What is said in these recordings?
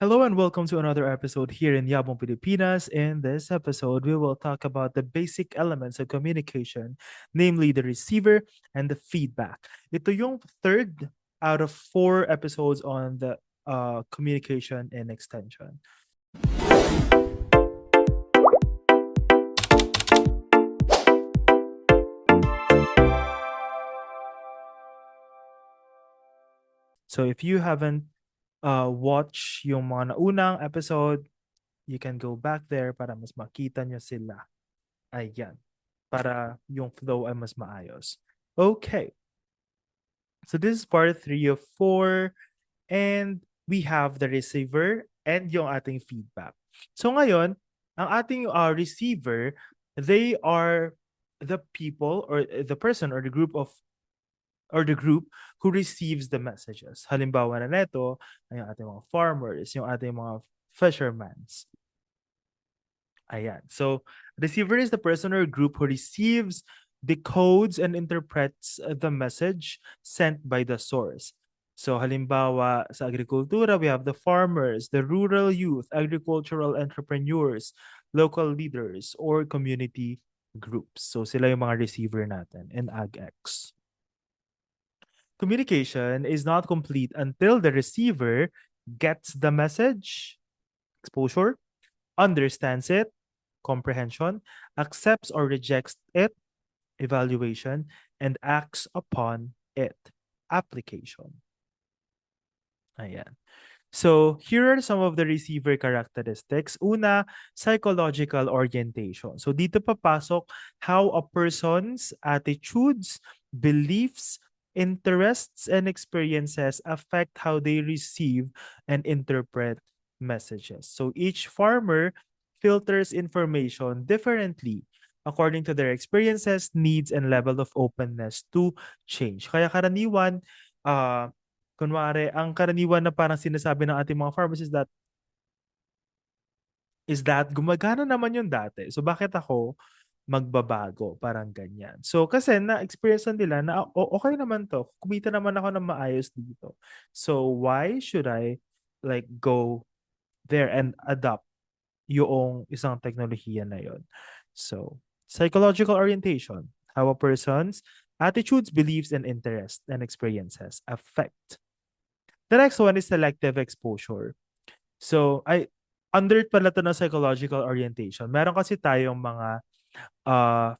Hello and welcome to another episode here in Yabong Pilipinas. In this episode, we will talk about the basic elements of communication, namely the receiver and the feedback. Ito yung third out of four episodes on the communication and extension. So if you haven't watched yung mga naunang episode, you can go back there para mas makita nyo sila. Ayan. Para yung flow ay mas maayos. Okay. So this is part 3 of 4 and we have the receiver and yung ating feedback. So ngayon, ang ating receiver, they are the people or the person or the group who receives the messages. Halimbawa na neto, ay yung ating mga farmers, yung ating mga fishermans. Ayan. So, receiver is the person or group who receives, decodes, and interprets the message sent by the source. So, halimbawa, sa agrikultura, we have the farmers, the rural youth, agricultural entrepreneurs, local leaders, or community groups. So, sila yung mga receiver natin in AgX. Communication is not complete until the receiver gets the message, exposure, understands it, comprehension, accepts or rejects it, evaluation, and acts upon it, application. Ayan. So here are some of the receiver characteristics. Una, psychological orientation. So dito papasok how a person's attitudes, beliefs, interests, and experiences affect how they receive and interpret messages. So each farmer filters information differently according to their experiences, needs, and level of openness to change. Kaya karaniwan, kunwari, ang karaniwan na parang sinasabi ng ating mga farmers is that gumagana naman yung dati. So bakit ako magbabago? Parang ganyan. So kasi na-experience nila na okay naman to. Kumita naman ako ng maayos dito. So why should I like go there and adopt yung isang teknolohiya na yon? So psychological orientation, how a person's attitudes, beliefs, and interests and experiences affect. The next one is selective exposure. So, under pala to ng psychological orientation. Meron kasi tayong mga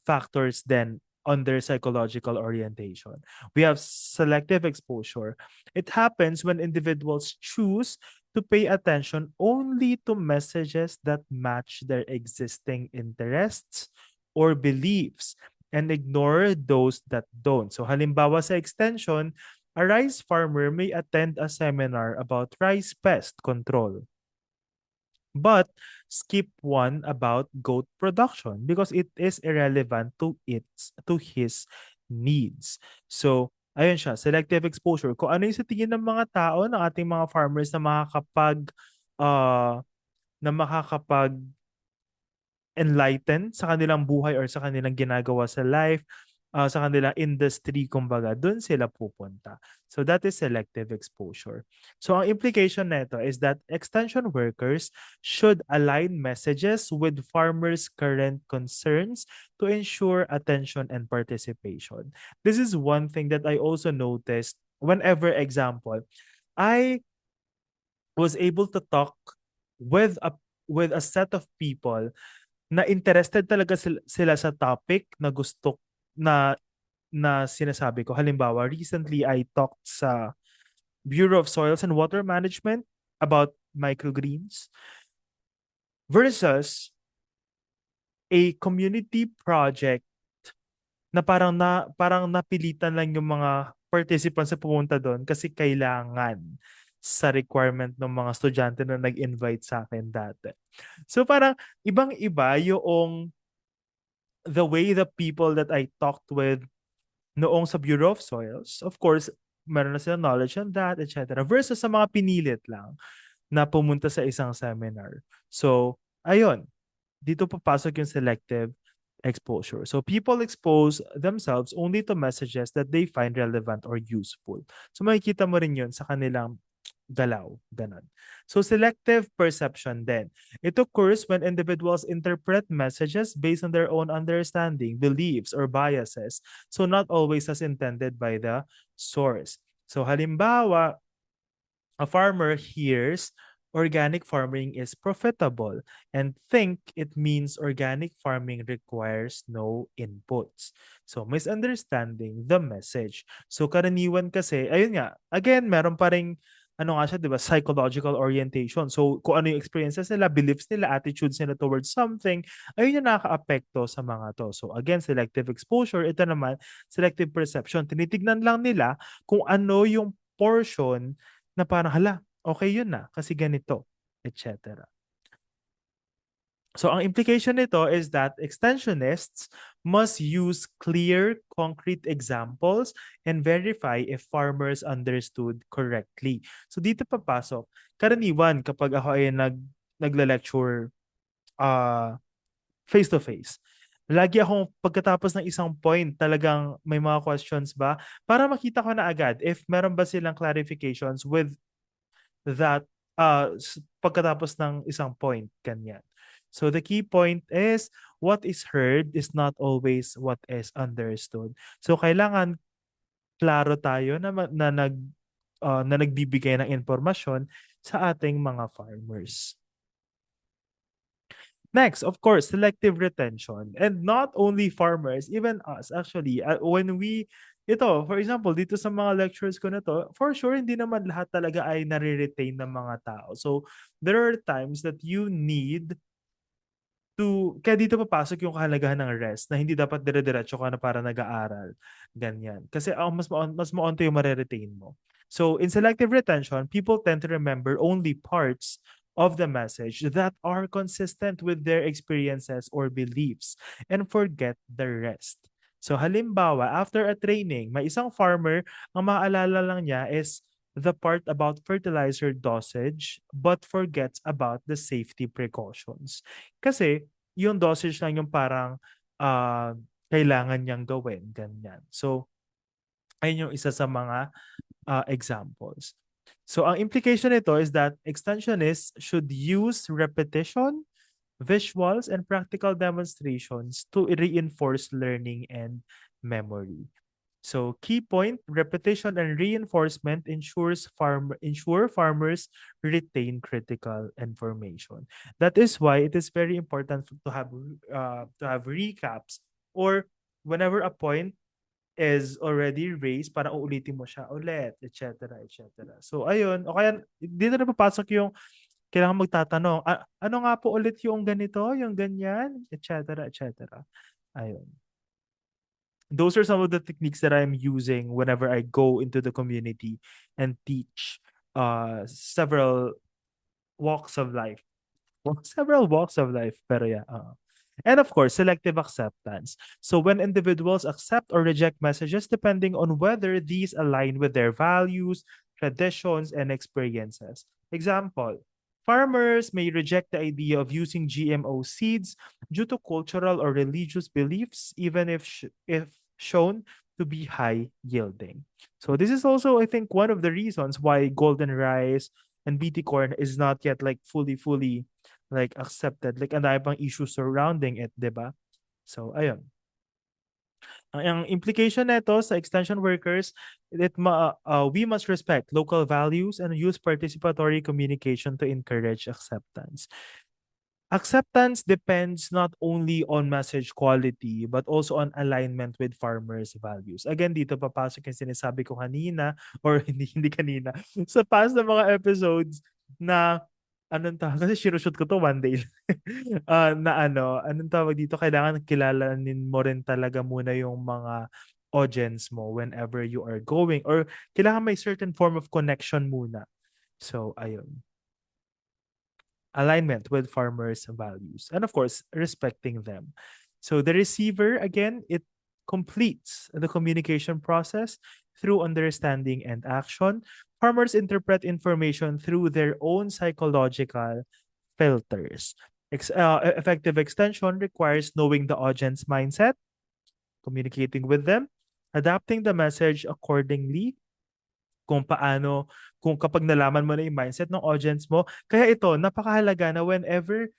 factors then under psychological orientation. We have selective exposure. It happens when individuals choose to pay attention only to messages that match their existing interests or beliefs and ignore those that don't. So halimbawa sa extension, a rice farmer may attend a seminar about rice pest control but skip one about goat production because it is irrelevant to his needs. So, ayun siya, selective exposure. Kung ano yung sa tingin ng mga tao, ng ating mga farmers uh, na makakapag enlighten sa kanilang buhay or sa kanilang ginagawa sa life, sa kanilang industry, kumbaga, doon sila pupunta. So that is selective exposure. So ang implication nito is that extension workers should align messages with farmers' current concerns to ensure attention and participation. This is one thing that I also noticed whenever, example, I was able to talk with a set of people na interested talaga sila sa topic na gusto na sinasabi ko. Halimbawa, recently I talked sa Bureau of Soils and Water Management about microgreens versus a community project na parang napilitan lang yung mga participants na pumunta doon kasi kailangan sa requirement ng mga estudyante na nag-invite sa akin dati. So parang ibang-iba yung the way the people that I talked with noong sa Bureau of Soils, of course, meron na silang knowledge on that, etc. Versus sa mga pinilit lang na pumunta sa isang seminar. So, ayun, dito papasok yung selective exposure. So, people expose themselves only to messages that they find relevant or useful. So, makikita mo rin yun sa kanilang galaw, ganon. So selective perception then. It occurs when individuals interpret messages based on their own understanding, beliefs, or biases. So not always as intended by the source. So halimbawa, a farmer hears organic farming is profitable and think it means organic farming requires no inputs. So misunderstanding the message. So karaniwan kasi, ayun nga, again, meron pa ring ano nga siya, di ba, psychological orientation. So kung ano yung experiences nila, beliefs nila, attitudes nila towards something, ayun yung nakaka-apekto sa mga to. So again, selective exposure, ito naman, selective perception. Tinitignan lang nila kung ano yung portion na parang, hala, okay yun na kasi ganito, etc. So ang implication nito is that extensionists must use clear, concrete examples and verify if farmers understood correctly. So dito papasok, karaniwan kapag ako ay nagla-lecture face-to-face, lagi akong pagkatapos ng isang point, talagang may mga questions ba para makita ko na agad if meron ba silang clarifications with that pagkatapos ng isang point, ganyan. So the key point is what is heard is not always what is understood. So kailangan klaro tayo na nagbibigay ng impormasyon sa ating mga farmers. Next, of course, selective retention. And not only farmers, even us actually, for example, dito sa mga lectures ko na to, for sure, hindi naman lahat talaga ay nare-retain ng mga tao. So, there are times that you need kaya dito papasok yung kahalagahan ng rest na hindi dapat dire-diretso ka na para nag-aaral. Ganyan. Kasi mas maunti yung mareretain mo. So, in selective retention, people tend to remember only parts of the message that are consistent with their experiences or beliefs and forget the rest. So, halimbawa, after a training, may isang farmer, ang maalala lang niya is the part about fertilizer dosage but forgets about the safety precautions. Kasi yung dosage lang yung parang kailangan niyang gawin, ganyan. So, ayun yung isa sa mga examples. So, ang implication nito is that extensionists should use repetition, visuals, and practical demonstrations to reinforce learning and memory. So key point, repetition and reinforcement ensure farmers retain critical information. That is why it is very important to have recaps or whenever a point is already raised, para uulitin mo siya ulit, etc. etc. So ayun, o kaya dito na papasok yung kailangan magtatanong, ano nga po ulit yung ganito, yung ganyan, etc. etc. Ayun. Those are some of the techniques that I'm using whenever I go into the community and teach several walks of life. Several walks of life, pero yeah. And of course, selective acceptance. So when individuals accept or reject messages depending on whether these align with their values, traditions, and experiences. Example, farmers may reject the idea of using GMO seeds due to cultural or religious beliefs, even if shown to be high yielding. So this is also, I think, one of the reasons why golden rice and BT corn is not yet like fully like accepted. Like ang dami pang issues surrounding it, 'di ba? So ayun. Ang implication nito sa extension workers, we must respect local values and use participatory communication to encourage acceptance. Acceptance depends not only on message quality but also on alignment with farmers' values. Again, dito papasok yung sinasabi ko kanina or hindi kanina. Sa past na mga episodes na anong tawag? Kasi sinushoot ko to one day. Anong tawag dito? Kailangan kilalanin mo rin talaga muna yung mga audience mo whenever you are going or kailangan may certain form of connection muna. So, ayun. Alignment with farmers' values, and of course, respecting them. So the receiver, again, it completes the communication process through understanding and action. Farmers interpret information through their own psychological filters. Effective extension requires knowing the audience mindset, communicating with them, adapting the message accordingly, kung paano, kung kapag nalaman mo na yung mindset ng audience mo. Kaya ito, napakahalaga na whenever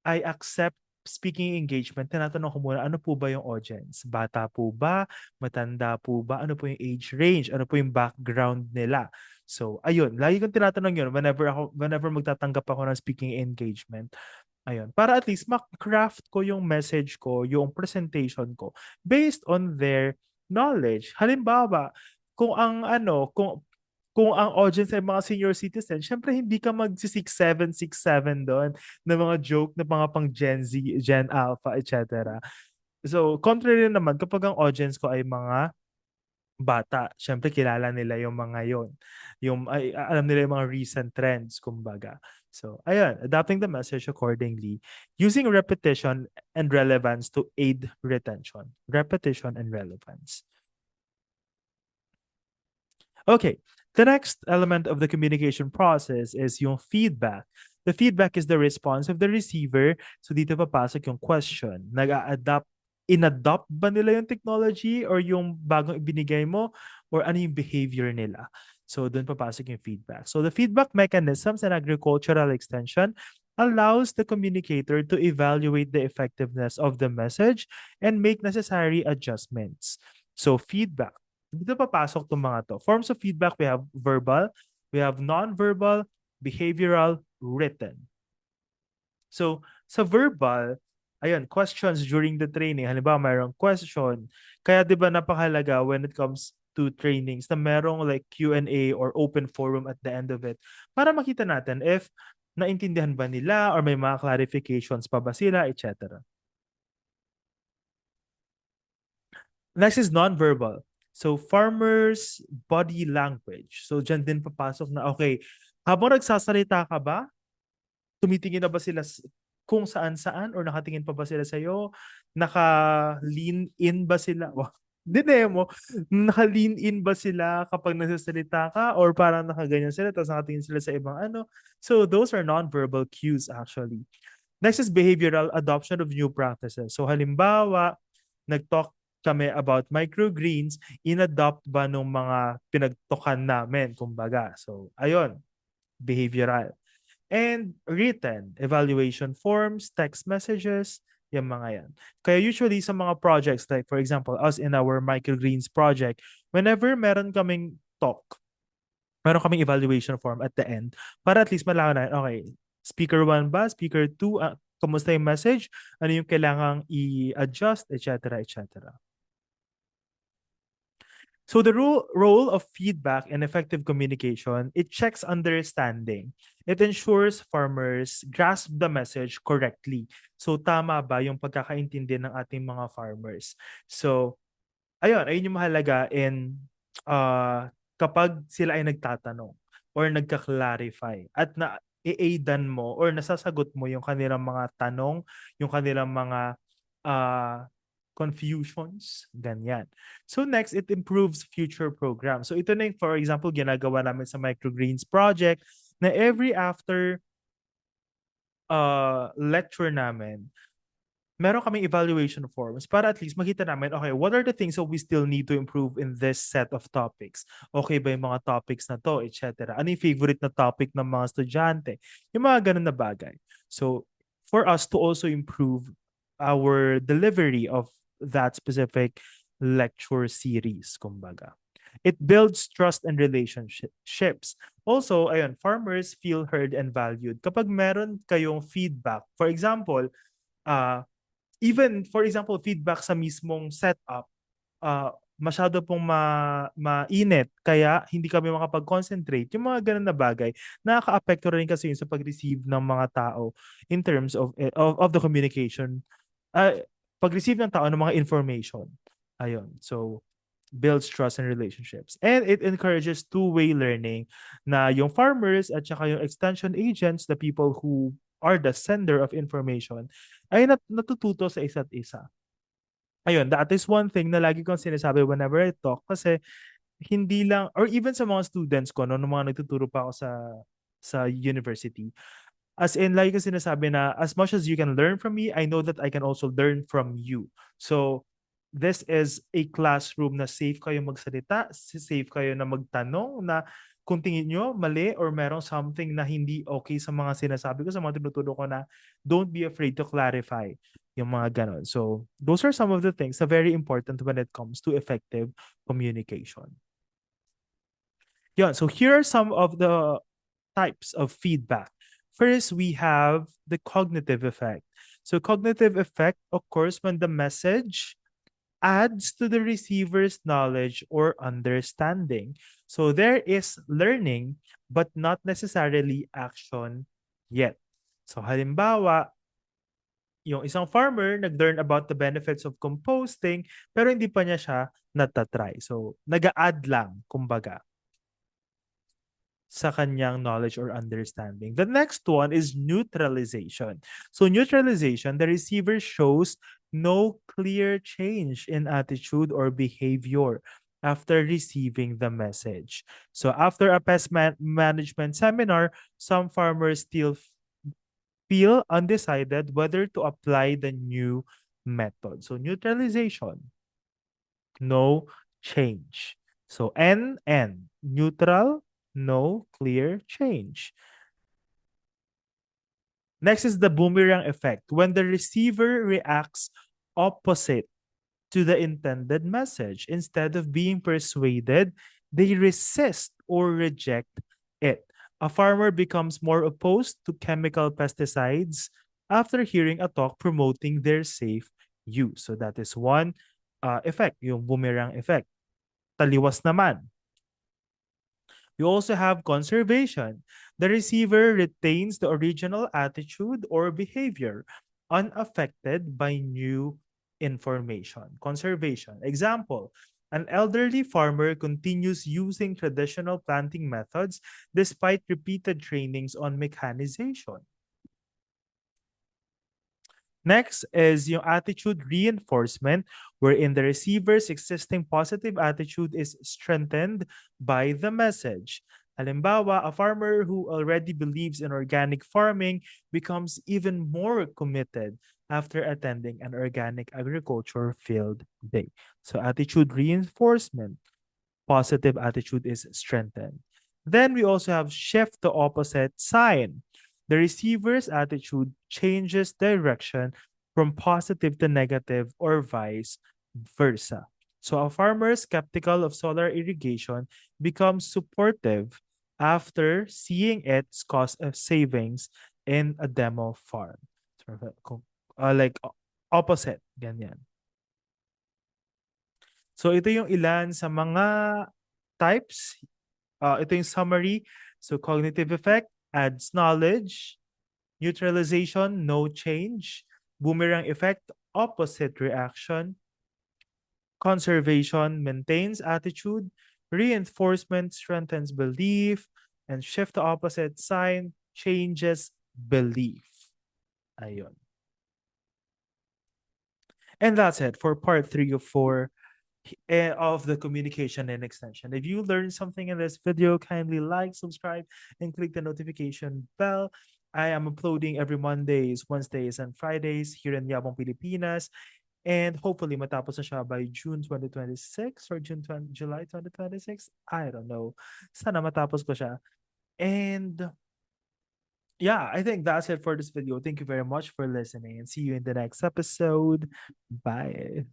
I accept speaking engagement, tinatanong ko muna, ano po ba yung audience? Bata po ba? Matanda po ba? Ano po yung age range? Ano po yung background nila? So, ayun, lagi kong tinatanong yun whenever magtatanggap ako ng speaking engagement. Ayun, para at least craft ko yung message ko, yung presentation ko based on their knowledge. Halimbawa, kung ang audience ay mga senior citizen, syempre hindi ka mag-6'7", 6'7" doon na mga joke na mga pang Gen Z, Gen Alpha, etc. So, contrary naman, kapag ang audience ko ay mga bata, syempre kilala nila yung mga yon. Alam nila yung mga recent trends, kumbaga. So, ayun, adapting the message accordingly, using repetition and relevance to aid retention. Repetition and relevance. Okay, the next element of the communication process is yung feedback. The feedback is the response of the receiver. So dito papasok yung question. Inadopt ba nila yung technology or yung bagong ibinigay mo or ano yung behavior nila? So doon papasok yung feedback. So the feedback mechanisms in agricultural extension allows the communicator to evaluate the effectiveness of the message and make necessary adjustments. So feedback. Dito papasok itong mga to. Forms of feedback, we have verbal, we have non-verbal, behavioral, written. So, sa verbal, ayun, questions during the training. Halimbawa, mayroong question. Kaya 'di ba napakahalaga when it comes to trainings na merong like Q&A or open forum at the end of it para makita natin if naintindihan ba nila or may mga clarifications pa ba sila, etc. Next is non-verbal. So, farmers' body language. So, dyan din papasok na, okay, habang nagsasalita ka ba, tumitingin na ba sila kung saan-saan or nakatingin pa ba sila sa'yo? Naka-lean in ba sila? Wow. Mo, naka-lean in ba sila kapag nagsasalita ka or parang nakaganyan sila tapos nakatingin sila sa ibang ano? So, those are non-verbal cues actually. Next is behavioral adoption of new practices. So, halimbawa, nag-talk kami about microgreens, in-adopt ba nung mga pinagtokan namin, kumbaga. So, ayun, behavioral. And written, evaluation forms, text messages, yung mga yan. Kaya usually sa mga projects, like for example, us in our microgreens project, whenever meron kaming talk, meron kaming evaluation form at the end, para at least malaman na, okay, speaker 1 ba, speaker 2, kamusta yung message, ano yung kailangang i-adjust, etc., etc. So the role of feedback and effective communication, it checks understanding. It ensures farmers grasp the message correctly. So tama ba yung pagkakaintindi ng ating mga farmers? So ayun yung mahalaga in kapag sila ay nagtatanong or nagka-clarify at na i-aidan mo or nasasagot mo yung kanilang mga tanong, yung kanilang mga confusions, ganyan. So next, it improves future programs. So ito na yung, for example, ginagawa namin sa Microgreens project na every after lecture namin, meron kaming evaluation forms para at least makita namin, okay, what are the things that we still need to improve in this set of topics? Okay ba yung mga topics na to, etc. Ano yung favorite na topic ng mga estudyante? Yung mga ganun na bagay. So, for us to also improve our delivery of that specific lecture series, kumbaga. It builds trust and relationships. Also, ayun, farmers feel heard and valued. Kapag meron kayong feedback, for example, even, for example, feedback sa mismong setup, masyado pong mainit, kaya hindi kami makapag-concentrate. Yung mga ganun na bagay, nakaka-apekto rin kasi yun sa pag-receive ng mga tao in terms of the communication. Pag-receive ng tao ng mga information. Ayun. So, builds trust and relationships. And it encourages two-way learning na yung farmers at saka yung extension agents, the people who are the sender of information, ay natututo sa isa't isa. Ayun, that is one thing na lagi kong sinasabi whenever I talk kasi hindi lang, or even sa mga students ko, no, nung mga nagtuturo pa ako sa university, as in, lagi kong sinasabi na as much as you can learn from me, I know that I can also learn from you. So, this is a classroom na safe kayo magsalita, safe kayo na magtanong, na kung tingin nyo mali or merong something na hindi okay sa mga sinasabi ko, sa mga tinuturo ko, na don't be afraid to clarify yung mga ganon. So those are some of the things na very important when it comes to effective communication. Yeah, so here are some of the types of feedback. First, we have the cognitive effect. So cognitive effect occurs when the message adds to the receiver's knowledge or understanding. So there is learning, but not necessarily action yet. So halimbawa, yung isang farmer nag-learn about the benefits of composting, pero hindi pa niya siya natatry. So nag-a-add lang, kumbaga, sa kanyang knowledge or understanding. The next one is neutralization. So neutralization, the receiver shows no clear change in attitude or behavior after receiving the message. So after a pest management seminar, some farmers still feel undecided whether to apply the new method. So neutralization, no change. So NN, neutral, no clear change. Next is the boomerang effect. When the receiver reacts opposite to the intended message, instead of being persuaded, they resist or reject it. A farmer becomes more opposed to chemical pesticides after hearing a talk promoting their safe use. So that is one effect, yung boomerang effect. Taliwas naman, you also have conservation. The receiver retains the original attitude or behavior unaffected by new information. Conservation. Example, an elderly farmer continues using traditional planting methods despite repeated trainings on mechanization. Next is yung attitude reinforcement, wherein the receiver's existing positive attitude is strengthened by the message. Halimbawa, a farmer who already believes in organic farming becomes even more committed after attending an organic agriculture field day. So attitude reinforcement, positive attitude is strengthened. Then we also have shift the opposite sign. The receiver's attitude changes direction from positive to negative or vice versa. So a farmer skeptical of solar irrigation becomes supportive after seeing its cost of savings in a demo farm. Like opposite, ganyan. So ito yung ilan sa mga types. Ito yung summary. So cognitive effect adds knowledge. Neutralization, no change. Boomerang effect, opposite reaction. Conservation maintains attitude. Reinforcement strengthens belief. And shift to opposite sign changes belief. Ayun. And that's it for part 3 of 4 of the communication and extension. If you learned something in this video, kindly like, subscribe, and click the notification bell. I am uploading every Mondays, Wednesdays, and Fridays here in Yabong, Pilipinas. And hopefully matapos na siya by June 2026 or July 2026. I don't know. Sana matapos ko siya. And yeah, I think that's it for this video. Thank you very much for listening and see you in the next episode. Bye.